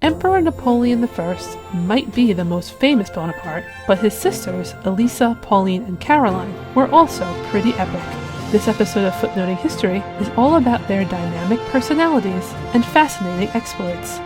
Emperor Napoleon I might be the most famous Bonaparte, but his sisters, Elisa, Pauline, and Caroline, were also pretty epic. This episode of Footnoting History is all about their dynamic personalities and fascinating exploits.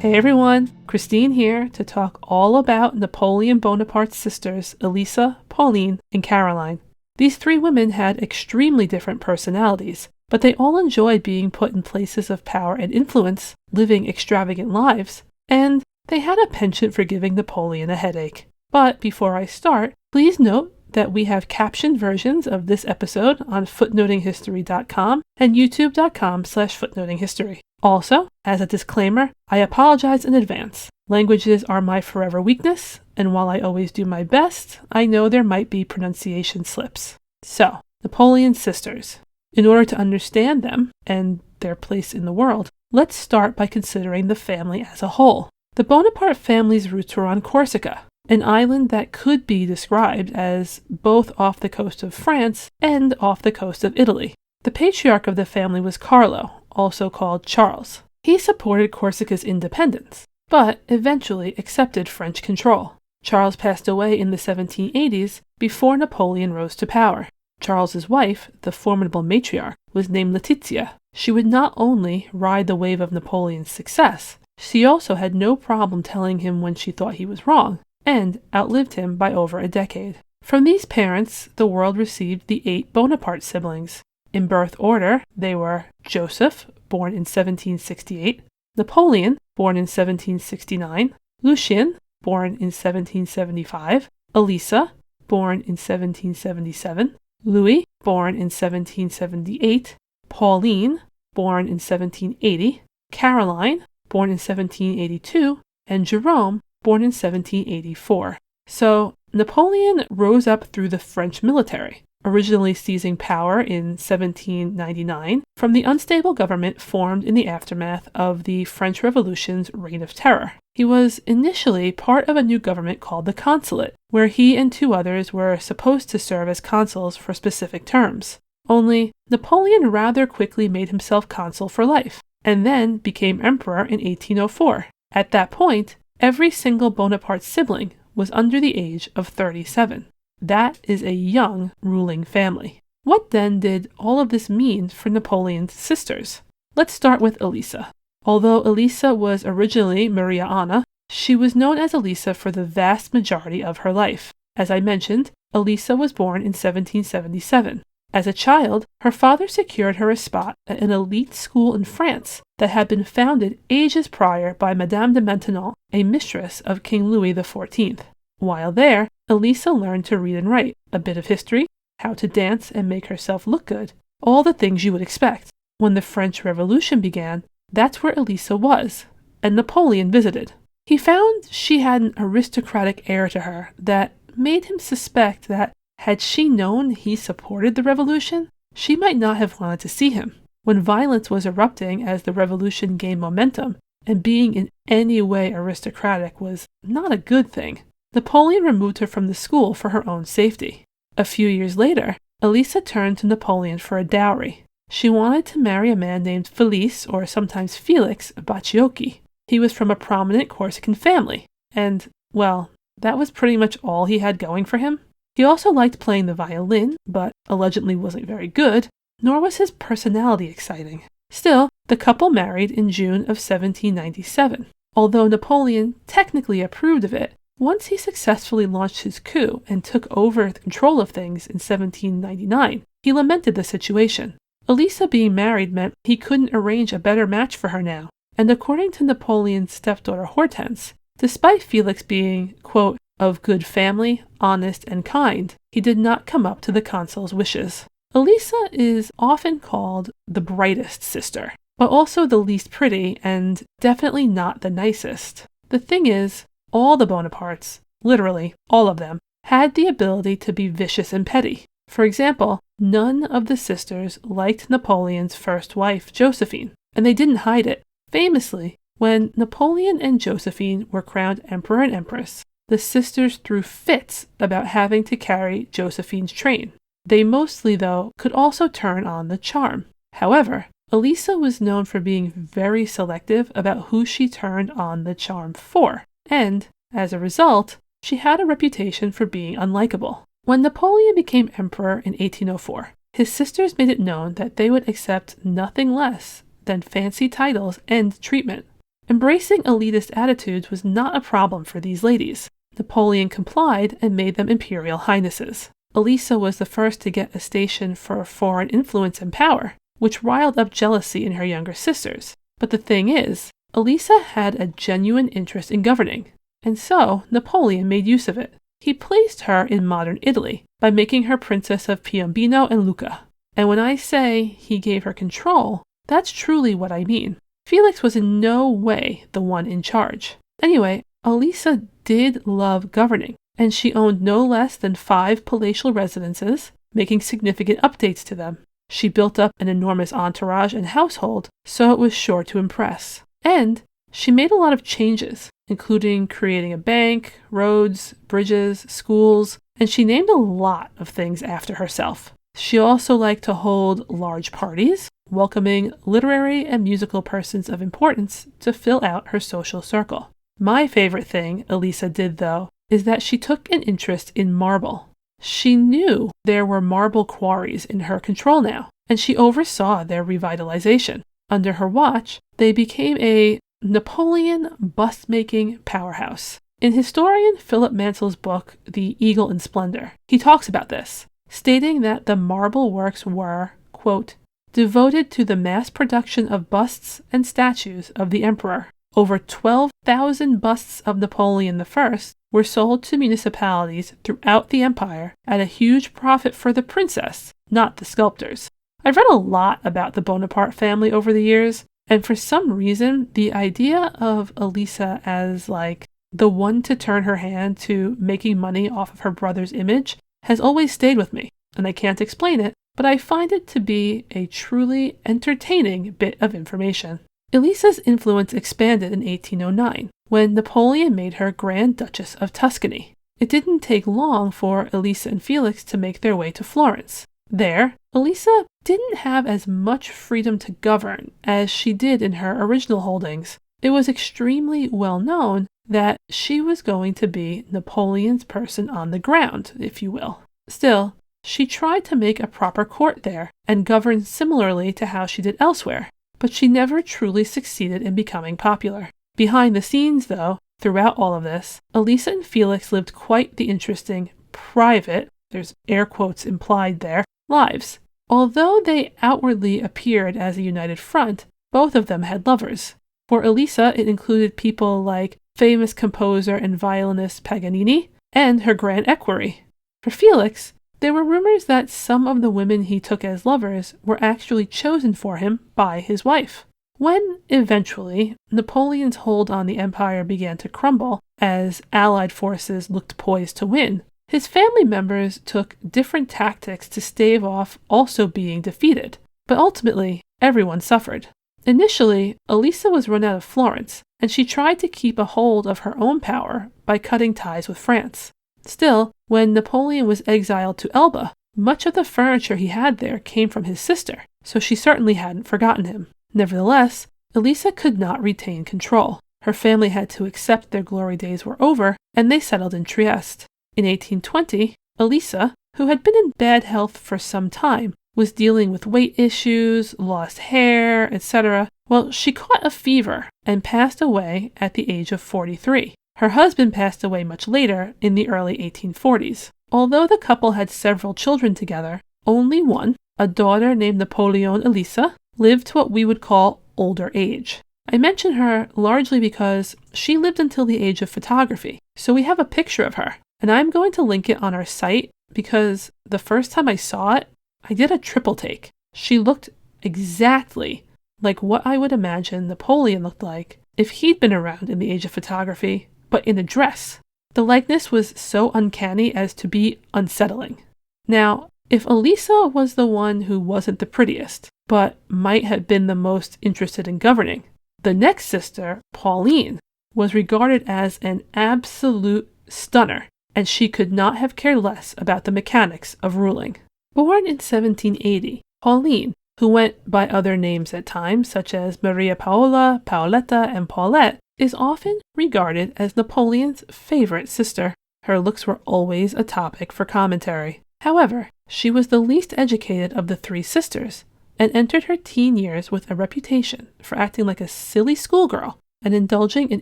Hey everyone, Christine here to talk all about Napoleon Bonaparte's sisters, Elisa, Pauline, and Caroline. These three women had extremely different personalities, but they all enjoyed being put in places of power and influence, living extravagant lives, and they had a penchant for giving Napoleon a headache. But before I start, please note that we have captioned versions of this episode on footnotinghistory.com and youtube.com/footnotinghistory. Also, as a disclaimer, I apologize in advance. Languages are my forever weakness, and while I always do my best, I know there might be pronunciation slips. So, Napoleon's sisters. In order to understand them and their place in the world, let's start by considering the family as a whole. The Bonaparte family's roots were on Corsica, an island that could be described as both off the coast of France and off the coast of Italy. The patriarch of the family was Carlo, also called Charles. He supported Corsica's independence, but eventually accepted French control. Charles passed away in the 1780s before Napoleon rose to power. Charles's wife, the formidable matriarch, was named Letizia. She would not only ride the wave of Napoleon's success, she also had no problem telling him when she thought he was wrong, and outlived him by over a decade. From these parents, the world received the 8 Bonaparte siblings. In birth order, they were Joseph, born in 1768, Napoleon, born in 1769, Lucien, born in 1775, Elisa, born in 1777, Louis, born in 1778, Pauline, born in 1780, Caroline, born in 1782, and Jerome, born in 1784. So, Napoleon rose up through the French military, originally seizing power in 1799 from the unstable government formed in the aftermath of the French Revolution's Reign of Terror. He was initially part of a new government called the Consulate, where he and 2 others were supposed to serve as consuls for specific terms. Only, Napoleon rather quickly made himself consul for life, and then became emperor in 1804. At that point, every single Bonaparte sibling was under the age of 37. That is a young ruling family. What then did all of this mean for Napoleon's sisters? Let's start with Elisa. Although Elisa was originally Maria Anna, she was known as Elisa for the vast majority of her life. As I mentioned, Elisa was born in 1777. As a child, her father secured her a spot at an elite school in France that had been founded ages prior by Madame de Maintenon, a mistress of King Louis XIV. While there, Elisa learned to read and write, a bit of history, how to dance and make herself look good, all the things you would expect. When the French Revolution began, that's where Elisa was, and Napoleon visited. He found she had an aristocratic air to her that made him suspect that had she known he supported the revolution, she might not have wanted to see him. When violence was erupting as the revolution gained momentum, and being in any way aristocratic was not a good thing, Napoleon removed her from the school for her own safety. A few years later, Elisa turned to Napoleon for a dowry. She wanted to marry a man named Felice, or sometimes Felix, Bacciochi. He was from a prominent Corsican family, and, well, that was pretty much all he had going for him. He also liked playing the violin, but allegedly wasn't very good, nor was his personality exciting. Still, the couple married in June of 1797. Although Napoleon technically approved of it, once he successfully launched his coup and took over the control of things in 1799, he lamented the situation. Elisa being married meant he couldn't arrange a better match for her now, and according to Napoleon's stepdaughter Hortense, despite Felix being, quote, of good family, honest, and kind, he did not come up to the consul's wishes. Elisa is often called the brightest sister, but also the least pretty and definitely not the nicest. The thing is, all the Bonapartes, literally all of them, had the ability to be vicious and petty. For example, none of the sisters liked Napoleon's first wife, Josephine, and they didn't hide it. Famously, when Napoleon and Josephine were crowned emperor and empress, the sisters threw fits about having to carry Josephine's train. They mostly, though, could also turn on the charm. However, Elisa was known for being very selective about who she turned on the charm for, and, as a result, she had a reputation for being unlikable. When Napoleon became emperor in 1804, his sisters made it known that they would accept nothing less than fancy titles and treatment. Embracing elitist attitudes was not a problem for these ladies. Napoleon complied and made them imperial highnesses. Elisa was the first to get a station for foreign influence and power, which riled up jealousy in her younger sisters. But the thing is, Elisa had a genuine interest in governing, and so Napoleon made use of it. He placed her in modern Italy by making her princess of Piombino and Lucca. And when I say he gave her control, that's truly what I mean. Felix was in no way the one in charge. Anyway, Elisa did love governing, and she owned no less than 5 palatial residences, making significant updates to them. She built up an enormous entourage and household, so it was sure to impress. And she made a lot of changes, including creating a bank, roads, bridges, schools, and she named a lot of things after herself. She also liked to hold large parties, welcoming literary and musical persons of importance to fill out her social circle. My favorite thing Elisa did, though, is that she took an interest in marble. She knew there were marble quarries in her control now, and she oversaw their revitalization. Under her watch, they became a Napoleon bust-making powerhouse. In historian Philip Mansell's book, The Eagle in Splendor, he talks about this, stating that the marble works were, quote, devoted to the mass production of busts and statues of the emperor. Over 12,000 busts of Napoleon I were sold to municipalities throughout the empire at a huge profit for the princess, not the sculptors. I've read a lot about the Bonaparte family over the years, and for some reason, the idea of Elisa as like the one to turn her hand to making money off of her brother's image has always stayed with me, and I can't explain it, but I find it to be a truly entertaining bit of information. Elisa's influence expanded in 1809, when Napoleon made her Grand Duchess of Tuscany. It didn't take long for Elisa and Felix to make their way to Florence. There, Elisa didn't have as much freedom to govern as she did in her original holdings. It was extremely well known that she was going to be Napoleon's person on the ground, if you will. Still, she tried to make a proper court there and govern similarly to how she did elsewhere, but she never truly succeeded in becoming popular. Behind the scenes, though, throughout all of this, Elisa and Felix lived quite the interesting, private, there's air quotes implied there, lives. Although they outwardly appeared as a united front, both of them had lovers. For Elisa, it included people like famous composer and violinist Paganini and her grand equerry. For Felix, there were rumors that some of the women he took as lovers were actually chosen for him by his wife. When, eventually, Napoleon's hold on the empire began to crumble as Allied forces looked poised to win, his family members took different tactics to stave off also being defeated, but ultimately, everyone suffered. Initially, Elisa was run out of Florence, and she tried to keep a hold of her own power by cutting ties with France. Still, when Napoleon was exiled to Elba, much of the furniture he had there came from his sister, so she certainly hadn't forgotten him. Nevertheless, Elisa could not retain control. Her family had to accept their glory days were over, and they settled in Trieste. In 1820, Elisa, who had been in bad health for some time, was dealing with weight issues, lost hair, etc. Well, she caught a fever and passed away at the age of 43. Her husband passed away much later, in the early 1840s. Although the couple had several children together, only one, a daughter named Napoleon Elisa, lived to what we would call older age. I mention her largely because she lived until the age of photography, so we have a picture of her, and I'm going to link it on our site because the first time I saw it, I did a triple take. She looked exactly like what I would imagine Napoleon looked like if he'd been around in the age of photography, but in a dress. The likeness was so uncanny as to be unsettling. Now, if Elisa was the one who wasn't the prettiest, but might have been the most interested in governing, the next sister, Pauline, was regarded as an absolute stunner, and she could not have cared less about the mechanics of ruling. Born in 1780, Pauline, who went by other names at times such as Maria Paola, Paoletta, and Paulette, is often regarded as Napoleon's favorite sister. Her looks were always a topic for commentary. However, she was the least educated of the three sisters, and entered her teen years with a reputation for acting like a silly schoolgirl and indulging in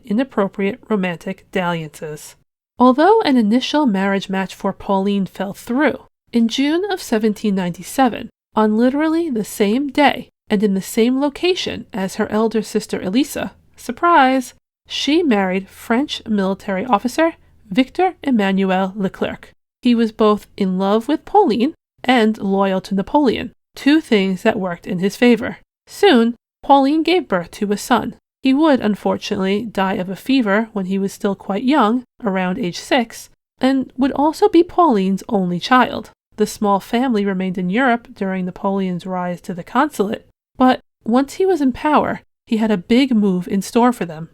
inappropriate romantic dalliances. Although an initial marriage match for Pauline fell through, in June of 1797, on literally the same day and in the same location as her elder sister Elisa, surprise, she married French military officer Victor Emmanuel Leclerc. He was both in love with Pauline and loyal to Napoleon, two things that worked in his favor. Soon, Pauline gave birth to a son. He would, unfortunately, die of a fever when he was still quite young, around age 6, and would also be Pauline's only child. The small family remained in Europe during Napoleon's rise to the consulate, but once he was in power, he had a big move in store for them.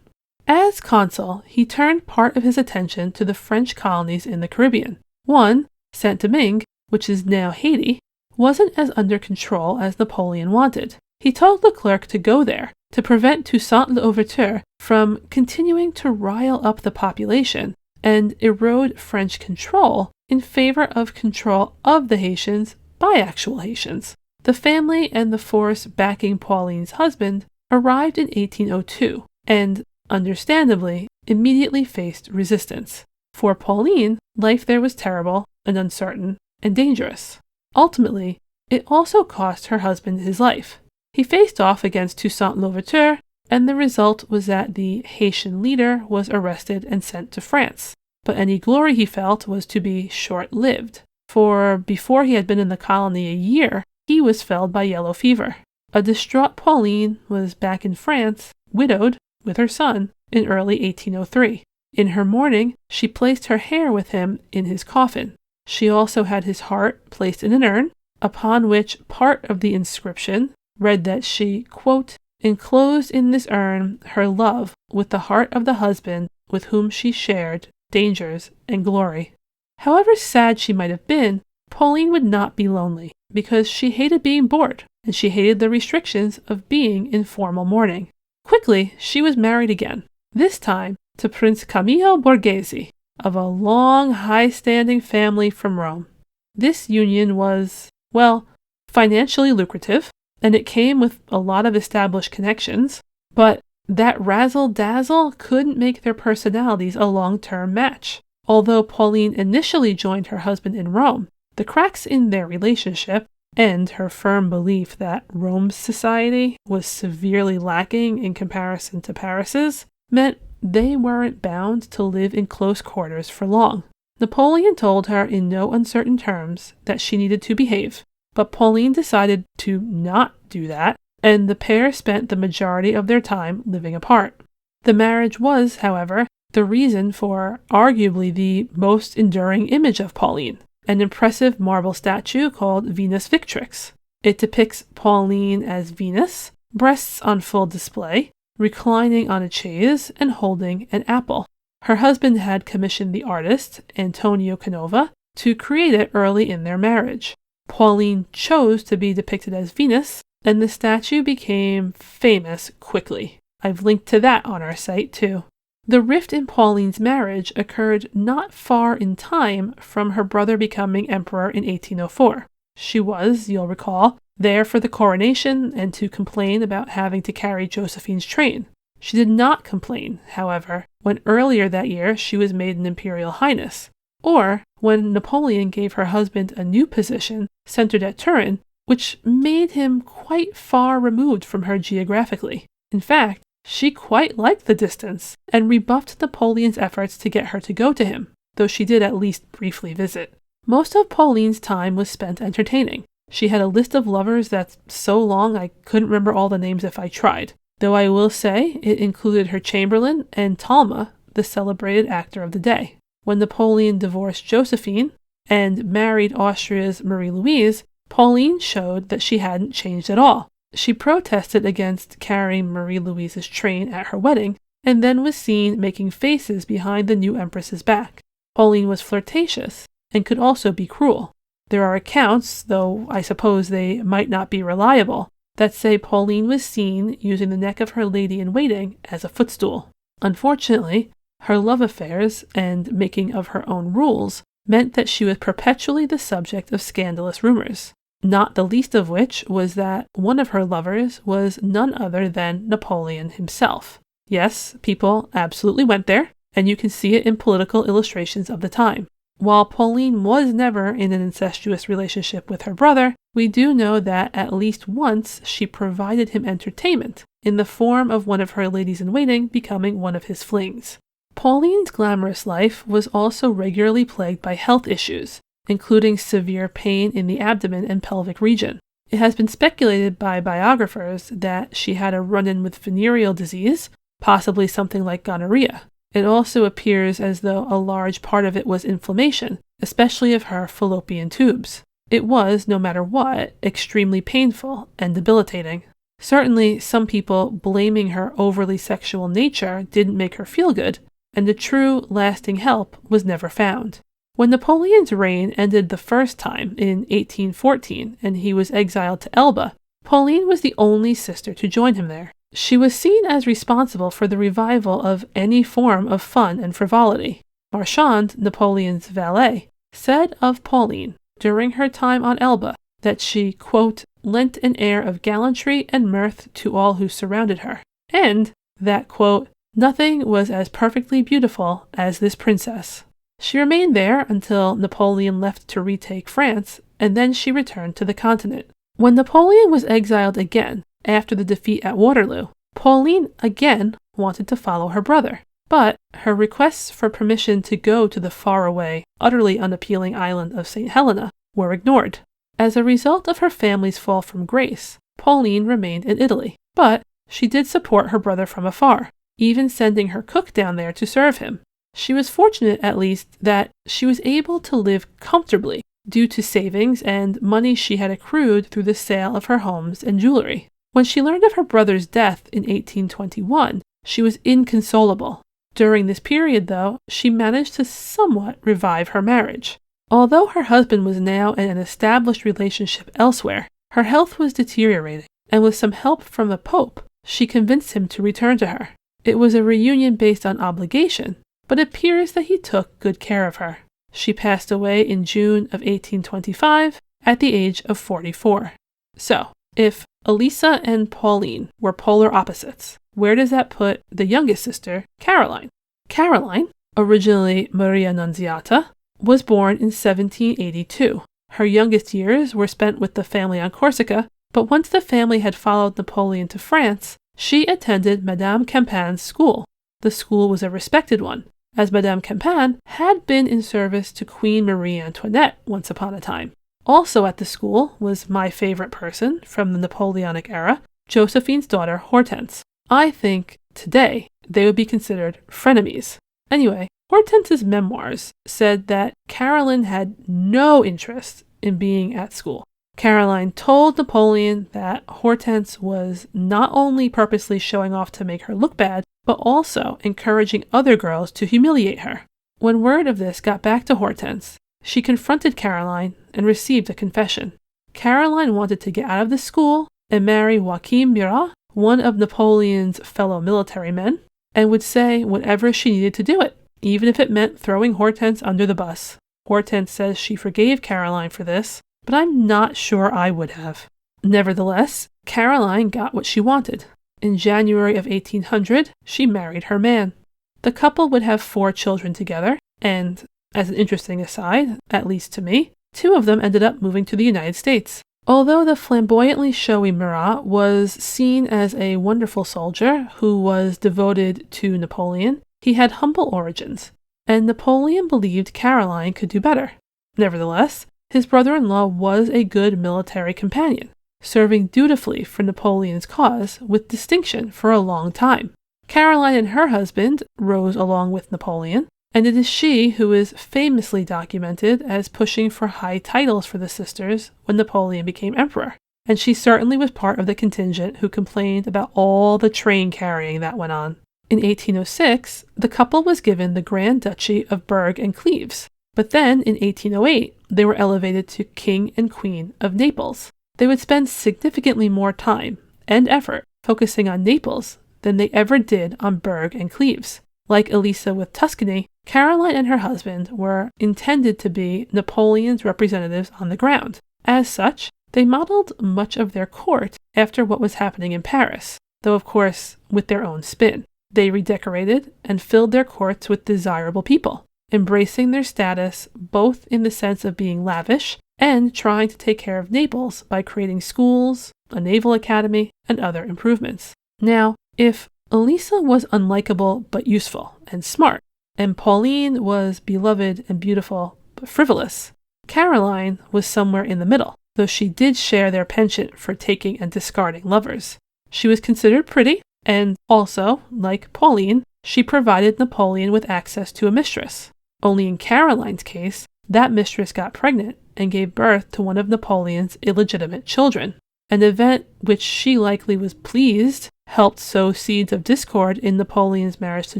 As consul, he turned part of his attention to the French colonies in the Caribbean. One, Saint-Domingue, which is now Haiti, wasn't as under control as Napoleon wanted. He told Leclerc to go there to prevent Toussaint Louverture from continuing to rile up the population and erode French control in favor of control of the Haitians by actual Haitians. The family and the force backing Pauline's husband arrived in 1802 and, understandably, immediately faced resistance. For Pauline, life there was terrible and uncertain and dangerous. Ultimately, it also cost her husband his life. He faced off against Toussaint Louverture, and the result was that the Haitian leader was arrested and sent to France. But any glory he felt was to be short-lived, for before he had been in the colony a year, he was felled by yellow fever. A distraught Pauline was back in France, widowed, with her son, in early 1803. In her mourning, she placed her hair with him in his coffin. She also had his heart placed in an urn, upon which part of the inscription read that she, quote, enclosed in this urn her love with the heart of the husband with whom she shared dangers and glory. However sad she might have been, Pauline would not be lonely, because she hated being bored, and she hated the restrictions of being in formal mourning. Quickly, she was married again, this time to Prince Camillo Borghese, of a long, high-standing family from Rome. This union was, well, financially lucrative, and it came with a lot of established connections, but that razzle-dazzle couldn't make their personalities a long-term match. Although Pauline initially joined her husband in Rome, the cracks in their relationship, and her firm belief that Rome's society was severely lacking in comparison to Paris's, meant they weren't bound to live in close quarters for long. Napoleon told her in no uncertain terms that she needed to behave, but Pauline decided to not do that, and the pair spent the majority of their time living apart. The marriage was, however, the reason for arguably the most enduring image of Pauline, an impressive marble statue called Venus Victrix. It depicts Pauline as Venus, breasts on full display, reclining on a chaise and holding an apple. Her husband had commissioned the artist, Antonio Canova, to create it early in their marriage. Pauline chose to be depicted as Venus, and the statue became famous quickly. I've linked to that on our site too. The rift in Pauline's marriage occurred not far in time from her brother becoming emperor in 1804. She was, you'll recall, there for the coronation and to complain about having to carry Josephine's train. She did not complain, however, when earlier that year she was made an imperial highness, or when Napoleon gave her husband a new position centered at Turin, which made him quite far removed from her geographically. In fact, she quite liked the distance and rebuffed Napoleon's efforts to get her to go to him, though she did at least briefly visit. Most of Pauline's time was spent entertaining. She had a list of lovers that's so long I couldn't remember all the names if I tried, though I will say it included her chamberlain and Talma, the celebrated actor of the day. When Napoleon divorced Josephine and married Austria's Marie-Louise, Pauline showed that she hadn't changed at all. She protested against carrying Marie-Louise's train at her wedding, and then was seen making faces behind the new empress's back. Pauline was flirtatious and could also be cruel. There are accounts, though I suppose they might not be reliable, that say Pauline was seen using the neck of her lady-in-waiting as a footstool. Unfortunately, her love affairs and making of her own rules meant that she was perpetually the subject of scandalous rumors, not the least of which was that one of her lovers was none other than Napoleon himself. Yes, people absolutely went there, and you can see it in political illustrations of the time. While Pauline was never in an incestuous relationship with her brother, we do know that at least once she provided him entertainment, in the form of one of her ladies-in-waiting becoming one of his flings. Pauline's glamorous life was also regularly plagued by health issues, including severe pain in the abdomen and pelvic region. It has been speculated by biographers that she had a run-in with venereal disease, possibly something like gonorrhea. It also appears as though a large part of it was inflammation, especially of her fallopian tubes. It was, no matter what, extremely painful and debilitating. Certainly, some people blaming her overly sexual nature didn't make her feel good, and the true, lasting help was never found. When Napoleon's reign ended the first time in 1814 and he was exiled to Elba, Pauline was the only sister to join him there. She was seen as responsible for the revival of any form of fun and frivolity. Marchand, Napoleon's valet, said of Pauline during her time on Elba that she, quote, lent an air of gallantry and mirth to all who surrounded her, and that, quote, nothing was as perfectly beautiful as this princess. She remained there until Napoleon left to retake France, and then she returned to the continent. When Napoleon was exiled again, after the defeat at Waterloo, Pauline again wanted to follow her brother, but her requests for permission to go to the faraway, utterly unappealing island of St. Helena were ignored. As a result of her family's fall from grace, Pauline remained in Italy, but she did support her brother from afar, even sending her cook down there to serve him. She was fortunate, at least, that she was able to live comfortably due to savings and money she had accrued through the sale of her homes and jewelry. When she learned of her brother's death in 1821, she was inconsolable. During this period, though, she managed to somewhat revive her marriage. Although her husband was now in an established relationship elsewhere, her health was deteriorating, and with some help from the Pope, she convinced him to return to her. It was a reunion based on obligation, but it appears that he took good care of her. She passed away in June of 1825 at the age of 44. So, if Elisa and Pauline were polar opposites, where does that put the youngest sister, Caroline? Caroline, originally Maria Nunziata, was born in 1782. Her youngest years were spent with the family on Corsica, but once the family had followed Napoleon to France, she attended Madame Campagne's school. The school was a respected one, as Madame Campan had been in service to Queen Marie Antoinette once upon a time. Also at the school was my favorite person from the Napoleonic era, Josephine's daughter Hortense. I think today they would be considered frenemies. Anyway, Hortense's memoirs said that Caroline had no interest in being at school. Caroline told Napoleon that Hortense was not only purposely showing off to make her look bad, but also encouraging other girls to humiliate her. When word of this got back to Hortense, she confronted Caroline and received a confession. Caroline wanted to get out of the school and marry Joachim Murat, one of Napoleon's fellow military men, and would say whatever she needed to do it, even if it meant throwing Hortense under the bus. Hortense says she forgave Caroline for this, but I'm not sure I would have. Nevertheless, Caroline got what she wanted. In January of 1800, she married her man. The couple would have 4 children together, and, as an interesting aside, at least to me, 2 of them ended up moving to the United States. Although the flamboyantly showy Murat was seen as a wonderful soldier who was devoted to Napoleon, he had humble origins, and Napoleon believed Caroline could do better. Nevertheless, his brother-in-law was a good military companion, serving dutifully for Napoleon's cause with distinction for a long time. Caroline and her husband rose along with Napoleon, and it is she who is famously documented as pushing for high titles for the sisters when Napoleon became emperor, and she certainly was part of the contingent who complained about all the train carrying that went on. In 1806, the couple was given the Grand Duchy of Berg and Cleves, but then in 1808, they were elevated to King and Queen of Naples. They would spend significantly more time and effort focusing on Naples than they ever did on Berg and Cleves. Like Elisa with Tuscany, Caroline and her husband were intended to be Napoleon's representatives on the ground. As such, they modeled much of their court after what was happening in Paris, though of course with their own spin. They redecorated and filled their courts with desirable people, embracing their status both in the sense of being lavish and trying to take care of Naples by creating schools, a naval academy, and other improvements. Now, if Elisa was unlikable but useful and smart, and Pauline was beloved and beautiful but frivolous, Caroline was somewhere in the middle, though she did share their penchant for taking and discarding lovers. She was considered pretty, and also, like Pauline, she provided Napoleon with access to a mistress. Only in Caroline's case, that mistress got pregnant and gave birth to one of Napoleon's illegitimate children, an event which she likely was pleased helped sow seeds of discord in Napoleon's marriage to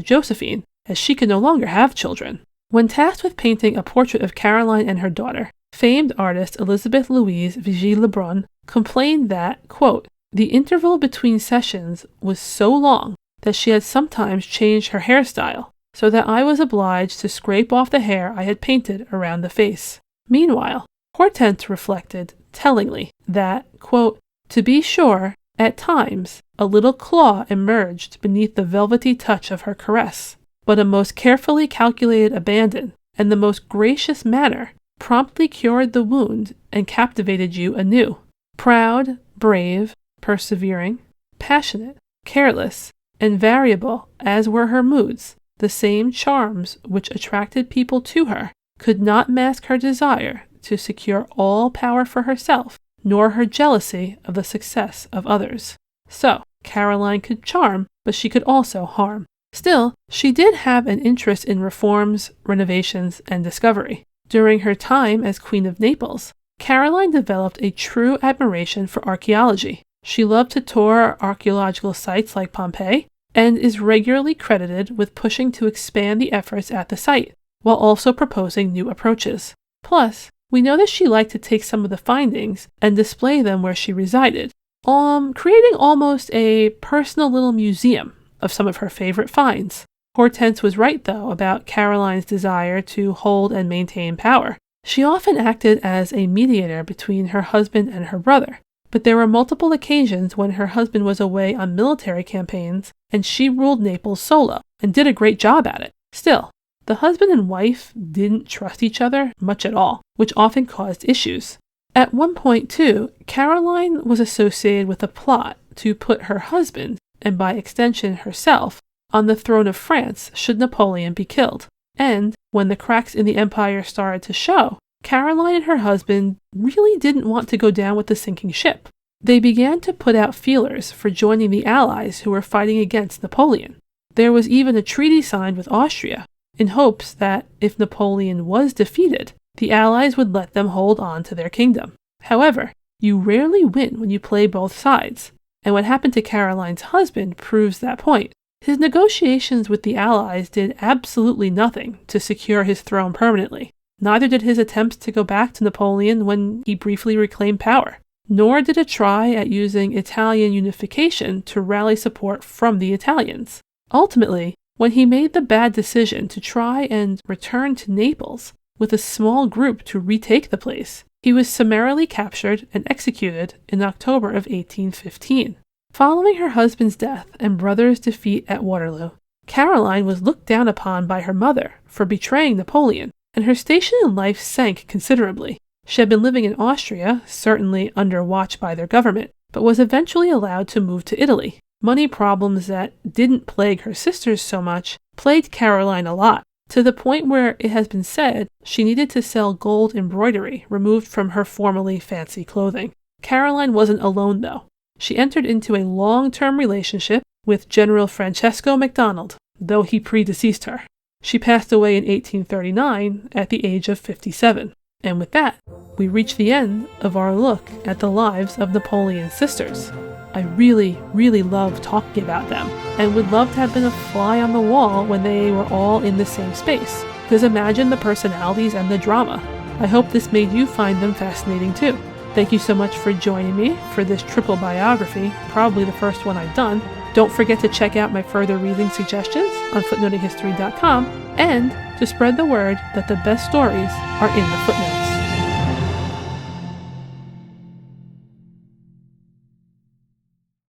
Josephine, as she could no longer have children. When tasked with painting a portrait of Caroline and her daughter, famed artist Elizabeth Louise Vigée-Lebrun complained that, quote, the interval between sessions was so long that she had sometimes changed her hairstyle, so that I was obliged to scrape off the hair I had painted around the face. Meanwhile, Hortense reflected, tellingly, that, quote, to be sure, at times, a little claw emerged beneath the velvety touch of her caress, but a most carefully calculated abandon, and the most gracious manner, promptly cured the wound and captivated you anew. Proud, brave, persevering, passionate, careless, and variable as were her moods, the same charms which attracted people to her could not mask her desire to secure all power for herself, nor her jealousy of the success of others. So, Caroline could charm, but she could also harm. Still, she did have an interest in reforms, renovations, and discovery. During her time as Queen of Naples, Caroline developed a true admiration for archaeology. She loved to tour archaeological sites like Pompeii, and is regularly credited with pushing to expand the efforts at the site, while also proposing new approaches. Plus, we know that she liked to take some of the findings and display them where she resided, creating almost a personal little museum of some of her favorite finds. Hortense was right, though, about Caroline's desire to hold and maintain power. She often acted as a mediator between her husband and her brother, but there were multiple occasions when her husband was away on military campaigns and she ruled Naples solo and did a great job at it. Still, the husband and wife didn't trust each other much at all, which often caused issues. At one point, too, Caroline was associated with a plot to put her husband, and by extension herself, on the throne of France should Napoleon be killed. And when the cracks in the empire started to show, Caroline and her husband really didn't want to go down with the sinking ship. They began to put out feelers for joining the Allies who were fighting against Napoleon. There was even a treaty signed with Austria, in hopes that if Napoleon was defeated, the Allies would let them hold on to their kingdom. However, you rarely win when you play both sides, and what happened to Caroline's husband proves that point. His negotiations with the Allies did absolutely nothing to secure his throne permanently. Neither did his attempts to go back to Napoleon when he briefly reclaimed power, nor did a try at using Italian unification to rally support from the Italians. Ultimately, when he made the bad decision to try and return to Naples with a small group to retake the place, he was summarily captured and executed in October of 1815. Following her husband's death and brother's defeat at Waterloo, Caroline was looked down upon by her mother for betraying Napoleon, and her station in life sank considerably. She had been living in Austria, certainly under watch by their government, but was eventually allowed to move to Italy. Money problems that didn't plague her sisters so much plagued Caroline a lot, to the point where it has been said she needed to sell gold embroidery removed from her formerly fancy clothing. Caroline wasn't alone, though. She entered into a long-term relationship with General Francesco MacDonald, though he predeceased her. She passed away in 1839 at the age of 57. And with that, we reach the end of our look at the lives of Napoleon's sisters. I really, really love talking about them and would love to have been a fly on the wall when they were all in the same space, because imagine the personalities and the drama. I hope this made you find them fascinating too. Thank you so much for joining me for this triple biography, probably the first one I've done. Don't forget to check out my further reading suggestions on footnotinghistory.com and to spread the word that the best stories are in the footnotes.